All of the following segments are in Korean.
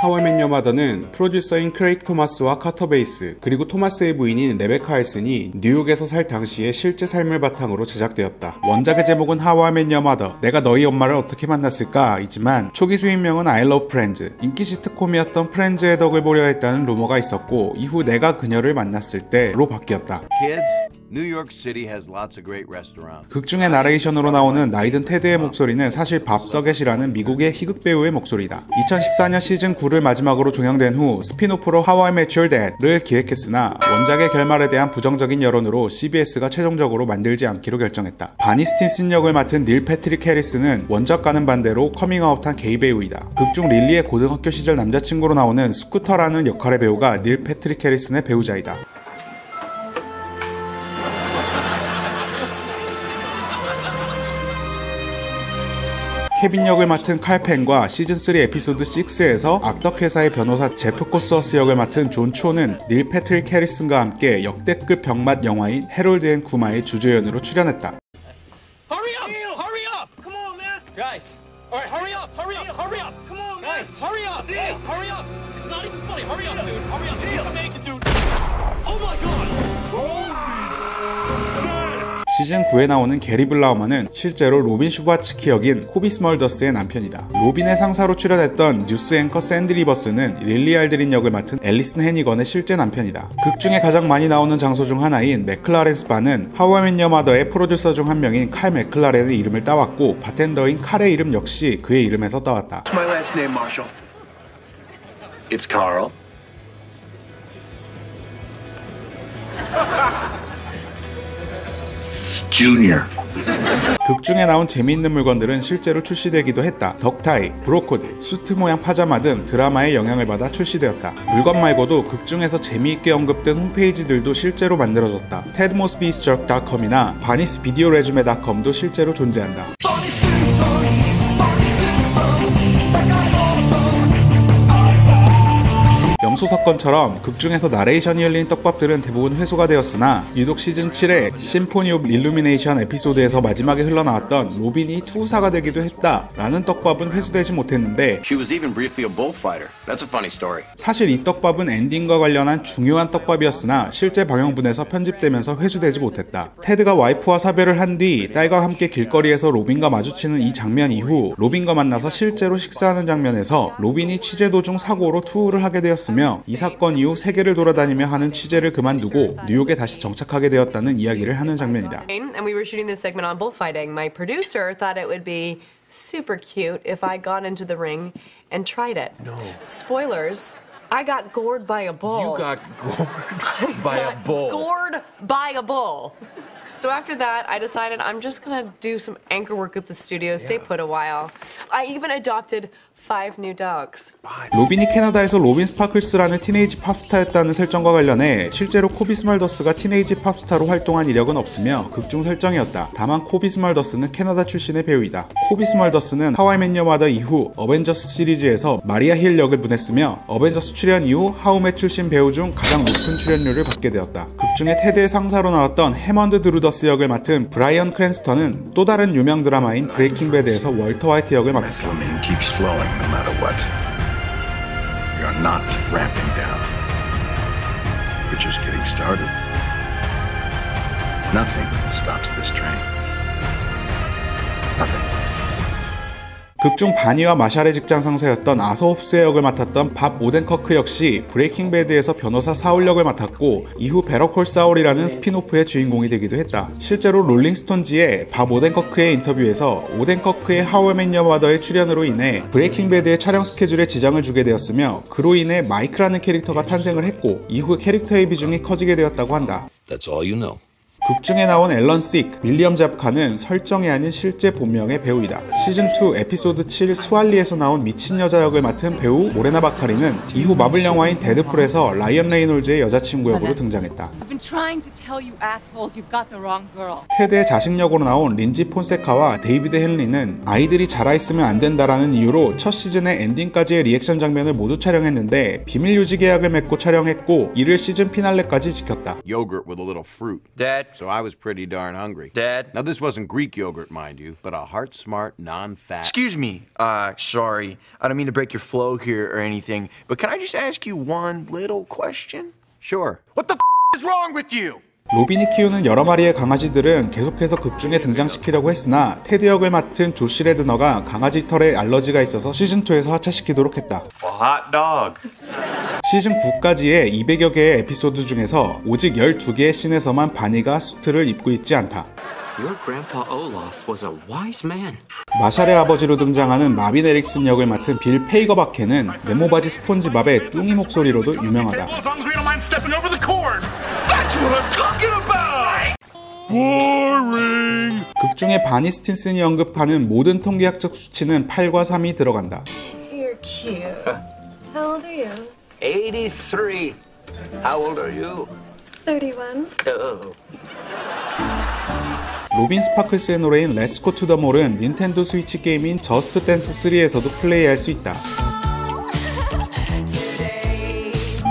How I Met Your Mother는 프로듀서인 크레이크 토마스와 카터 베이스 그리고 토마스의 부인인 레베카 헬슨이 뉴욕에서 살 당시의 실제 삶을 바탕으로 제작되었다. 원작의 제목은 How I Met Your Mother, 내가 너희 엄마를 어떻게 만났을까 이지만 초기 수입명은 I Love Friends, 인기 시트콤이었던 프렌즈의 덕을 보려 했다는 루머가 있었고 이후 내가 그녀를 만났을 때로 바뀌었다. New York City has lots of great restaurants. 극중의 나레이션으로 나오는 나이든 테드의 목소리는 사실 밥 서겟이라는 미국의 희극 배우의 목소리다. 2014년 시즌 9를 마지막으로 종영된 후 스피노프로 How I Met Your Dad를 기획했으나 원작의 결말에 대한 부정적인 여론으로 CBS가 최종적으로 만들지 않기로 결정했다. 바니 스틴슨 역을 맡은 닐 패트릭 해리스는 원작과는 반대로 커밍아웃한 게이 배우이다. 극중 릴리의 고등학교 시절 남자친구로 나오는 스쿠터라는 역할의 배우가 닐 패트릭 해리슨의 배우자이다. 케빈 역을 맡은 칼 펜과 시즌3 에피소드 6에서 악덕 회사의 변호사 제프 코스워스 역을 맡은 존 초는 닐 패트릭 해리슨과 함께 역대급 병맛 영화인 해롤드 앤 구마의 주조연으로 출연했다. Hurry up! Hurry up! Come on, man! Guys, all right, hurry up! Hurry up! Hurry up! Come on, guys! Hurry up! Hey, hurry up! It's not even funny. Hurry up, dude! Hurry up! You can make it, dude! Oh my God! 시즌 9에 나오는 게리 블라우만은 실제로 로빈 슈바츠키 역인 코비 스멀더스의 남편이다. 로빈의 상사로 출연했던 뉴스 앵커 샌디 리버스는 릴리 알드린 역을 맡은 앨리슨 해니건의 실제 남편이다. 극 중에 가장 많이 나오는 장소 중 하나인 맥클라렌스 바는 How I Met Your Mother의 프로듀서 중 한 명인 칼 맥클라렌의 이름을 따왔고 바텐더인 칼의 이름 역시 그의 이름에서 따왔다. What's my last name, Marshall? It's Carl. Junior. 극 중에 나온 재미있는 물건들은 실제로 출시되기도 했다. 덕타이, 브로코드, 수트 모양 파자마 등 드라마의 영향을 받아 출시되었다. 물건 말고도 극 중에서 재미있게 언급된 홈페이지들도 실제로 만들어졌다. tedmosbystruck.com이나 바니스비디오레주메.com도 실제로 존재한다. 염소 사건처럼 극중에서 나레이션이 흘린 떡밥들은 대부분 회수가 되었으나 유독 시즌7의 심포니 오브 일루미네이션 에피소드에서 마지막에 흘러나왔던 로빈이 투사가 되기도 했다라는 떡밥은 회수되지 못했는데 She was even briefly a bullfighter. That's a funny story. 사실 이 떡밥은 엔딩과 관련한 중요한 떡밥이었으나 실제 방영분에서 편집되면서 회수되지 못했다. 테드가 와이프와 사별을 한 뒤 딸과 함께 길거리에서 로빈과 마주치는 이 장면 이후 로빈과 만나서 실제로 식사하는 장면에서 로빈이 취재 도중 사고로 투우를 하게 되었으며 이 사건 이후 세계를 돌아다니며 하는 취재를 그만두고 뉴욕에 다시 정착하게 되었다는 이야기를 하는 장면이다. And we were shooting this segment on bullfighting. My producer thought it would be super cute if I got into the ring and tried it. No. Spoilers. I got gored by a bull. You got gored by a bull. Gored by a bull. So after that, I decided I'm just gonna do some anchor work at the studio, stay put a while. I even adopted 5 new dogs. 로빈이 캐나다에서 로빈 스파클스라는 티네이지 팝스타였다는 설정과 관련해 실제로 코비 스멀더스가 티네이지 팝스타로 활동한 이력은 없으며 극중 설정이었다. 다만 코비 스멀더스는 캐나다 출신의 배우이다. 코비 스멀더스는 How I Met Your Mother 이후 어벤져스 시리즈에서 마리아 힐 역을 보냈으며 어벤져스 출연 이후 하우메 출신 배우 중 가장 높은 출연료를 받게 되었다. 극중에 테드의 상사로 나왔던 해먼드 드루더스 역을 맡은 브라이언 크랜스턴은 또 다른 유명 드라마인 브레이킹 배드에서 월터 화이트 역을 맡았다. No matter what, we are not ramping down. We're just getting started. Nothing stops this train. Nothing. 극중 바니와 마샬의 직장 상사였던 아서 홉스의 역을 맡았던 밥 오덴커크 역시 브레이킹 배드에서 변호사 사울 역을 맡았고 이후 베러콜 사울이라는 스피노프의 주인공이 되기도 했다. 실제로 롤링스톤지의 밥 오덴커크의 인터뷰에서 오덴커크의 How I Met Your Mother의 출연으로 인해 브레이킹 배드의 촬영 스케줄에 지장을 주게 되었으며 그로 인해 마이크라는 캐릭터가 탄생을 했고 이후 캐릭터의 비중이 커지게 되었다고 한다. That's all you know. 극중에 나온 앨런 식, 윌리엄 잡카는 설정이 아닌 실제 본명의 배우이다. 시즌2 에피소드 7 스왈리에서 나온 미친 여자 역을 맡은 배우 모레나 바카리는 이후 마블 영화인 데드풀에서 라이언 레이놀즈의 여자친구 역으로 등장했다. trying to tell you assholes you've got the wrong girl. 테드의 자식 역으로 나온 린지 폰세카와 데이비드 헨리는 아이들이 자라있으면 안 된다라는 이유로 첫 시즌의 엔딩까지의 리액션 장면을 모두 촬영했는데 비밀 유지 계약을 맺고 촬영했고 이를 시즌 피날레까지 지켰다. Yogurt with a little fruit. Dad. So I was pretty darn hungry. Dad. Now this wasn't Greek yogurt, mind you, but a heart-smart, non-fat. Excuse me. Sorry. I don't mean to break your flow here or anything, but can I just ask you one little question? Sure. What the is wrong with you? 로빈이 키우는 여러 마리의 강아지들은 계속해서 극중에 등장시키려고 했으나 테드 역을 맡은 조시 레드너가 강아지 털에 알러지가 있어서 시즌2에서 하차시키도록 했다. Hot dog. 시즌 9까지의 200여 개의 에피소드 중에서 오직 12개의 씬에서만 바니가 수트를 입고 있지 않다. Your grandpa Olaf was a wise man. 마샬의 아버지로 등장하는 마빈 에릭슨 역을 맡은 빌 페이거바케는 네모바지 스폰지밥의 뚱이 목소리로도 유명하다. 극중에 바니 스틴슨이 언급하는 모든 통계학적 수치는 8과 3이 들어간다. You're cute. How old are you? 83. How old are you? 31. Oh. 로빈 스파클스의 노래인 Let's Go to the Mall은 닌텐도 스위치 게임인 저스트 댄스 3에서도 플레이할 수 있다.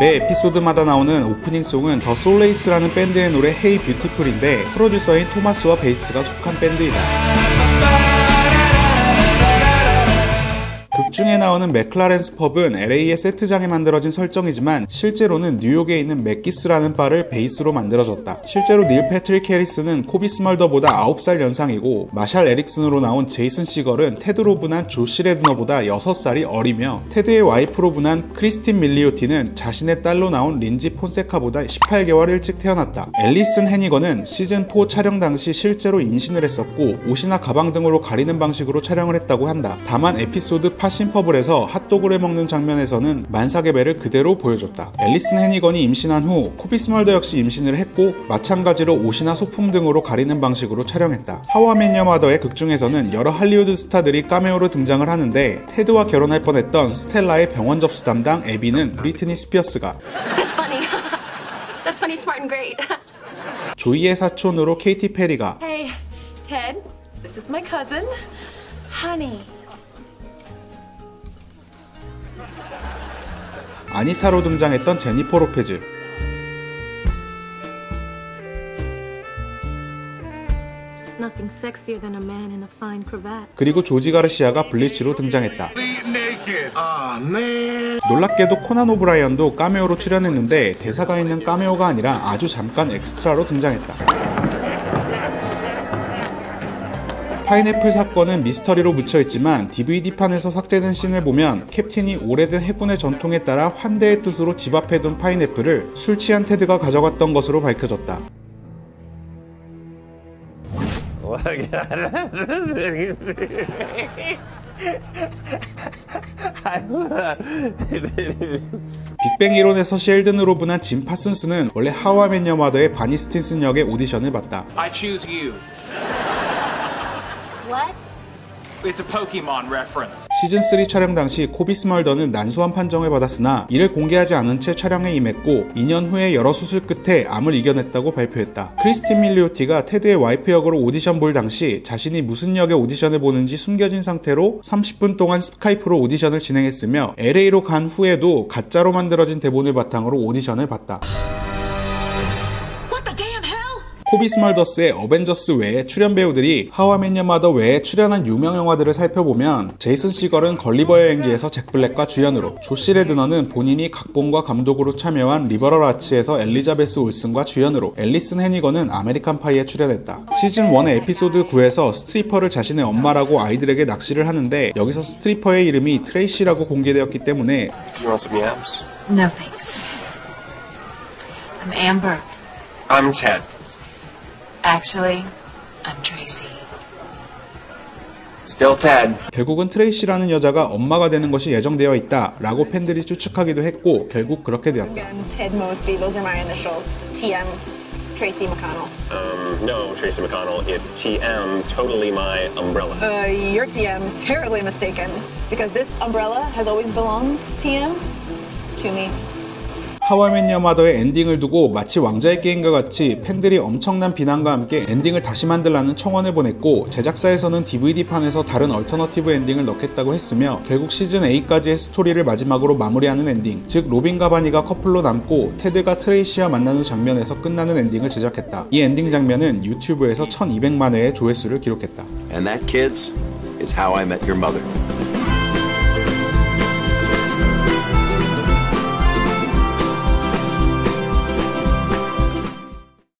매 에피소드마다 나오는 오프닝송은 더 솔레이스라는 밴드의 노래 Hey Beautiful인데 프로듀서인 토마스와 베이스가 속한 밴드이다. 극중에 나오는 맥클라렌스 펍은 LA의 세트장에 만들어진 설정이지만 실제로는 뉴욕에 있는 맥기스라는 바를 베이스로 만들어졌다. 실제로 닐 패트릭 해리스는 코비 스멀더보다 9살 연상이고 마샬 에릭슨으로 나온 제이슨 시걸은 테드로 분한 조시 레드너보다 6살이 어리며 테드의 와이프로 분한 크리스틴 밀리오티는 자신의 딸로 나온 린지 폰세카보다 18개월 일찍 태어났다. 앨리슨 해니건은 시즌4 촬영 당시 실제로 임신을 했었고 옷이나 가방 등으로 가리는 방식으로 촬영을 했다고 한다. 다만 에피소드 신퍼블에서 핫도그를 먹는 장면에서는 만삭의 배를 그대로 보여줬다. 앨리슨 해니건이 임신한 후 코비 스멀더 역시 임신을 했고 마찬가지로 옷이나 소품 등으로 가리는 방식으로 촬영했다. 하우 아이 맷 여 마더의 극중에서는 여러 할리우드 스타들이 카메오로 등장을 하는데 테드와 결혼할 뻔했던 스텔라의 병원 접수 담당 에비는 브리트니 스피어스가 That's funny. That's funny, smart and great. 조이의 사촌으로 케이티 페리가 Hey, Ted. This is my cousin. Honey. 아니타로 등장했던 제니퍼 로페즈 Nothing sexier than a man in a fine cravat. 그리고 조지 가르시아가 블리치로 등장했다. 놀랍게도 코난 오브라이언도 카메오로 출연했는데 대사가 있는 카메오가 아니라 아주 잠깐 엑스트라로 등장했다. 파인애플 사건은 미스터리로 묻혀있지만 DVD판에서 삭제된 씬을 보면 캡틴이 오래된 해군의 전통에 따라 환대의 뜻으로 집 앞에 둔 파인애플을 술 취한 테드가 가져갔던 것으로 밝혀졌다. 빅뱅 이론에서 셸든으로 분한 짐 파슨스는 원래 하우 아이 맷 여 마더의 바니 스틴슨 역의 오디션을 봤다. I choose you. What? It's a Pokemon reference. 시즌3 촬영 당시 코비 스멀더는 난소암 판정을 받았으나 이를 공개하지 않은 채 촬영에 임했고 2년 후에 여러 수술 끝에 암을 이겨냈다고 발표했다. 크리스틴 밀리오티가 테드의 와이프 역으로 오디션 볼 당시 자신이 무슨 역의 오디션을 보는지 숨겨진 상태로 30분 동안 스카이프로 오디션을 진행했으며 LA로 간 후에도 가짜로 만들어진 대본을 바탕으로 오디션을 봤다. 코비 스멀더스의 어벤져스 외의 출연 배우들이 하우 아이 맷 여 마더 외에 출연한 유명 영화들을 살펴보면 제이슨 시걸은 걸리버 여행기에서 잭 블랙과 주연으로, 조시 레드너는 본인이 각본과 감독으로 참여한 리버럴 아츠에서 엘리자베스 올슨과 주연으로, 앨리슨 해니건은 아메리칸 파이에 출연했다. 시즌 1의 에피소드 9에서 스트리퍼를 자신의 엄마라고 아이들에게 낚시를 하는데 여기서 스트리퍼의 이름이 트레이시라고 공개되었기 때문에 You want some yams? No thanks. I'm Amber. I'm Ted. Actually, I'm Tracy. Still Ted. 결국은 트레이시라는 여자가 엄마가 되는 것이 예정되어 있다 라고 팬들이 추측하기도 했고 결국 그렇게 되었다. Ted Mosby, those are my initials. TM, Tracy McConnell. No, Tracy McConnell, it's TM, totally my umbrella. You're TM, terribly mistaken. Because this umbrella has always belonged, TM, to me. How I Met Your Mother의 엔딩을 두고 마치 왕좌의 게임과 같이 팬들이 엄청난 비난과 함께 엔딩을 다시 만들라는 청원을 보냈고, 제작사에서는 DVD판에서 다른 얼터너티브 엔딩을 넣겠다고 했으며, 결국 시즌 8까지의 스토리를 마지막으로 마무리하는 엔딩, 즉 로빈과 바니가 커플로 남고 테드가 트레이시와 만나는 장면에서 끝나는 엔딩을 제작했다. 이 엔딩 장면은 유튜브에서 1200만 회의 조회수를 기록했다. And that, kids, is How I Met Your Mother.